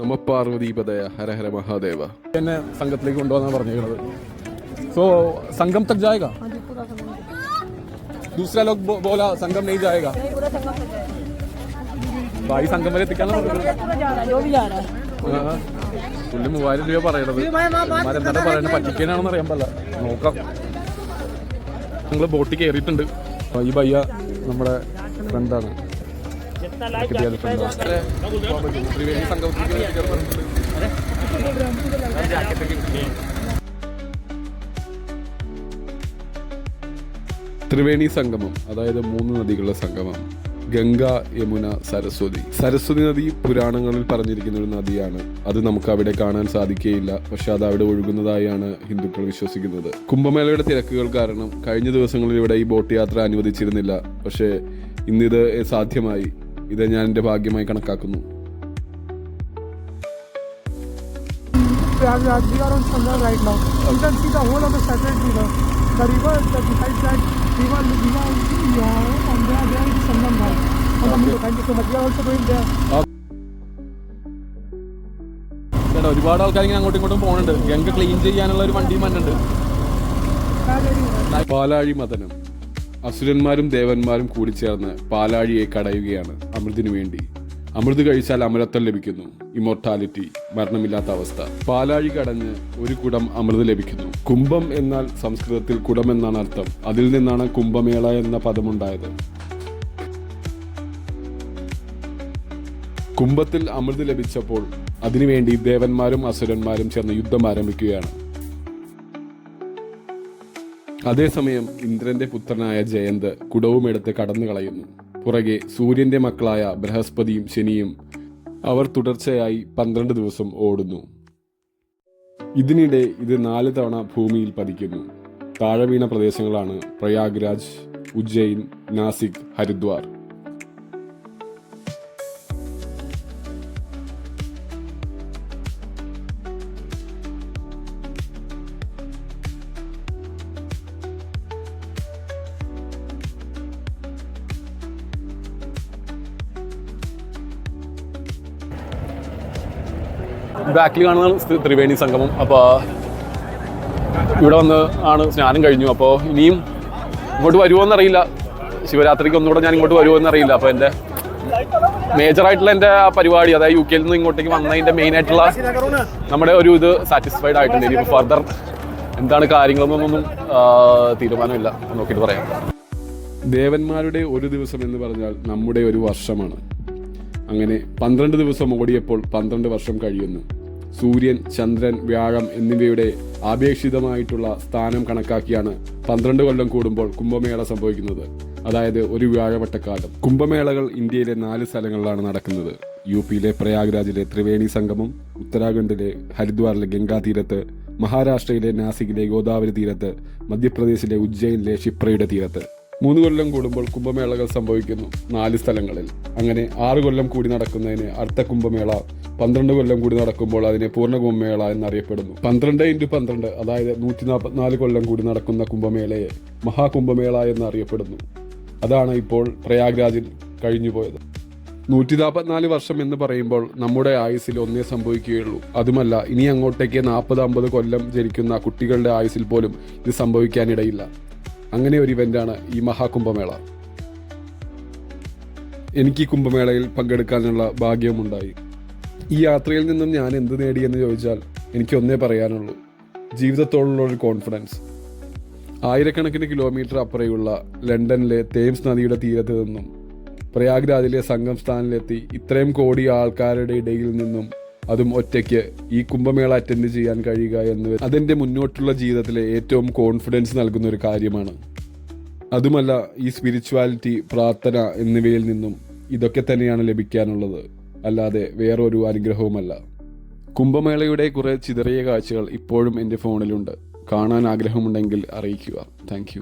നമ പാർവതീപതയ ഹര ഹര മഹാദേവ. എന്നെ സംഘത്തിലേക്ക് കൊണ്ടുവന്നാണ് പറഞ്ഞിരിക്കുന്നത്. सो संगम तक जाएगा? हाँ जी, पूरा संगम तक जाएगा। दूसरा लोग बोला संगम नहीं जाएगा। नहीं, पूरा संगम तक जाएगा। भाई संगम വരെ എത്തിക്കാനാണ് पूरा जा रहा है, जो भी जा रहा है। പുള്ളി 3000 രൂപ പറയണത്. എന്താ പറയുന്നത്, പറ്റിക്കാനാണെന്ന് അറിയാൻ പാടില്ല. നോക്കാം. ഞങ്ങൾ ബോട്ടിൽ കയറിയിട്ടുണ്ട്. ഈ ഭയ്യ നമ്മുടെ ഫ്രണ്ടാണ്. ത്രിവേണി സംഗമത്തിൽ ത്രിവേണി സംഗമം, അതായത് 3 നദികളുടെ സംഗമം. ഗംഗ, യമുന, സരസ്വതി. സരസ്വതി നദി പുരാണങ്ങളിൽ പറഞ്ഞിരിക്കുന്ന ഒരു നദിയാണ്. അത് നമുക്ക് അവിടെ കാണാൻ സാധിക്കുകയില്ല, പക്ഷെ അത് അവിടെ ഒഴുകുന്നതായാണ് ഹിന്ദുക്കൾ വിശ്വസിക്കുന്നത്. കുംഭമേളയുടെ തിരക്കുകൾ കാരണം കഴിഞ്ഞ ദിവസങ്ങളിൽ ഇവിടെ ഈ ബോട്ട് യാത്ര അനുവദിച്ചിരുന്നില്ല. പക്ഷേ ഇന്നിത് സാധ്യമായി. ഇത് ഞാൻ എൻ്റെ ഭാഗ്യമായി കണക്കാക്കുന്നു. We are on Sangam right now. You can see the whole of the sacred river. The river, besides that river, and there is Sangam Ghat. Thank you so much. We are also going there. ഒരുപാട് ആൾക്കാർ ഇങ്ങനെ അങ്ങോട്ടും ഇങ്ങോട്ടും പോകുന്നുണ്ട്. Ganga clean ചെയ്യാനുള്ള ഒരു വണ്ടിയും വന്നിട്ടുണ്ട്. പാലാഴി മഥനം. അസുരന്മാരും ദേവന്മാരും കൂടിച്ചേർന്ന് പാലാഴിയെ കടയുകയാണ് അമൃതിനു വേണ്ടി. അമൃത് കഴിച്ചാൽ അമരത്വം ലഭിക്കുന്നു, ഇമോർട്ടാലിറ്റി, മരണമില്ലാത്ത അവസ്ഥ. പാലാഴി കടഞ്ഞ് ഒരു കുടം അമൃത് ലഭിക്കുന്നു. കുംഭം എന്നാൽ സംസ്കൃതത്തിൽ കുടം എന്നാണ് അർത്ഥം. അതിൽ നിന്നാണ് കുംഭമേള എന്ന പദമുണ്ടായത്. കുംഭത്തിൽ അമൃത് ലഭിച്ചപ്പോൾ അതിനുവേണ്ടി ദേവന്മാരും അസുരന്മാരും ചേർന്ന് യുദ്ധം ആരംഭിക്കുകയാണ്. അതേസമയം ഇന്ദ്രന്റെ പുത്രനായ ജയന്ത് കുടവുമെടുത്ത് കടന്നു കളയുന്നു. പുറകെ സൂര്യന്റെ മക്കളായ ബൃഹസ്പതിയും ശനിയും. അവർ തുടർച്ചയായി 12 ദിവസം ഓടുന്നു. ഇതിനിടെ ഇത് 4 തവണ ഭൂമിയിൽ പതിക്കുന്നു. താഴെ വീണ പ്രദേശങ്ങളാണ് പ്രയാഗ്രാജ്, ഉജ്ജയിൻ, നാസിക്, ഹരിദ്വാർ. ബാക്കിൽ കാണുന്ന ത്രിവേണി സംഗമം. അപ്പോൾ ഇവിടെ വന്ന് ആണ് സ്നാനം കഴിഞ്ഞു. അപ്പോൾ ഇനിയും ഇങ്ങോട്ട് വരുമോ എന്നറിയില്ല. ശിവരാത്രിക്ക് ഒന്നുകൂടെ ഞാൻ ഇങ്ങോട്ട് വരുമോ എന്നറിയില്ല. അപ്പോൾ എൻ്റെ മേജറായിട്ടുള്ള എൻ്റെ ആ പരിപാടി, അതായത് UK നിന്ന് ഇങ്ങോട്ടേക്ക് വന്നതിൻ്റെ മെയിനായിട്ടുള്ള നമ്മുടെ ഒരു ഇത് സാറ്റിസ്ഫൈഡ് ആയിട്ടുണ്ട്. ഇനിയിപ്പോൾ ഫർദർ എന്താണ് കാര്യങ്ങളൊന്നും തീരുമാനമില്ല, നോക്കിയിട്ട് പറയാം. ദേവന്മാരുടെ ഒരു ദിവസം എന്ന് പറഞ്ഞാൽ നമ്മുടെ ഒരു വർഷമാണ്. അങ്ങനെ 12 ദിവസം ഓടിയപ്പോൾ 12 വർഷം കഴിയുന്നു. സൂര്യൻ, ചന്ദ്രൻ, വ്യാഴം എന്നിവയുടെ ആപേക്ഷിതമായിട്ടുള്ള സ്ഥാനം കണക്കാക്കിയാണ് 12 കൊല്ലം കൂടുമ്പോൾ കുംഭമേള സംഭവിക്കുന്നത്. അതായത് ഒരു വ്യാഴവട്ടക്കാലം. കുംഭമേളകൾ ഇന്ത്യയിലെ 4 സ്ഥലങ്ങളിലാണ് നടക്കുന്നത്. UPയിലെ പ്രയാഗ്രാജിലെ ത്രിവേണി സംഗമം, ഉത്തരാഖണ്ഡിലെ ഹരിദ്വാറിലെ ഗംഗാതീരത്ത്, മഹാരാഷ്ട്രയിലെ നാസിക്കിലെ ഗോദാവരി തീരത്ത്, മധ്യപ്രദേശിലെ ഉജ്ജയിനിലെ ക്ഷിപ്രയുടെ തീരത്ത്. 3 കൊല്ലം കൂടുമ്പോൾ കുംഭമേളകൾ സംഭവിക്കുന്നു 4 സ്ഥലങ്ങളിൽ. അങ്ങനെ 6 കൊല്ലം കൂടി നടക്കുന്നതിന് അർദ്ധ കുംഭമേള, 12 കൊല്ലം കൂടി നടക്കുമ്പോൾ അതിനെ പൂർണ്ണ കുംഭമേള എന്നറിയപ്പെടുന്നു. 12x12, അതായത് 144 കൊല്ലം കൂടി നടക്കുന്ന കുംഭമേളയെ മഹാകുംഭമേള എന്നറിയപ്പെടുന്നു. അതാണ് ഇപ്പോൾ പ്രയാഗ്രാജിൽ കഴിഞ്ഞുപോയത്. 144 വർഷം എന്ന് പറയുമ്പോൾ നമ്മുടെ ആയുസ്സിൽ ഒന്നേ സംഭവിക്കുകയുള്ളൂ. അതുമല്ല, ഇനി അങ്ങോട്ടേക്ക് 40-50 കൊല്ലം ജനിക്കുന്ന കുട്ടികളുടെ ആയുസ്സിൽ പോലും ഇത് സംഭവിക്കാനിടയില്ല. അങ്ങനെ ഒരു ഇവൻ്റാണ് ഈ മഹാകുംഭമേള. എനിക്ക് ഈ കുംഭമേളയിൽ പങ്കെടുക്കാനുള്ള ഭാഗ്യമുണ്ടായി. ഈ യാത്രയിൽ നിന്നും ഞാൻ എന്ത് നേടിയെന്ന് ചോദിച്ചാൽ എനിക്ക് ഒന്നേ പറയാനുള്ളൂ: ജീവിതത്തോടുള്ള ഒരു കോൺഫിഡൻസ്. ആയിരക്കണക്കിന് കിലോമീറ്റർ അപ്പുറയുള്ള ലണ്ടനിലെ തേംസ് നദിയുടെ തീരത്ത് നിന്നും പ്രയാഗ്രാജിലെ സംഗം സ്ഥാനിലെത്തി ഇത്രയും കോടി ആൾക്കാരുടെ ഇടയിൽ നിന്നും, അതും ഒറ്റയ്ക്ക്, ഈ കുംഭമേള അറ്റൻഡ് ചെയ്യാൻ കഴിയുക എന്നത് അതെൻ്റെ മുന്നോട്ടുള്ള ജീവിതത്തിലെ ഏറ്റവും കോൺഫിഡൻസ് നൽകുന്ന ഒരു കാര്യമാണ്. അതുമല്ല, ഈ സ്പിരിച്വാലിറ്റി, പ്രാർത്ഥന എന്നിവയിൽ നിന്നും ഇതൊക്കെ തന്നെയാണ് ലഭിക്കാനുള്ളത്, അല്ലാതെ വേറൊരു അനുഗ്രഹവുമല്ല. കുംഭമേളയുടെ കുറേ ചിതറിയ കാഴ്ചകൾ ഇപ്പോഴും എൻ്റെ ഫോണിലുണ്ട്. കാണാൻ ആഗ്രഹമുണ്ടെങ്കിൽ അറിയിക്കുക. താങ്ക്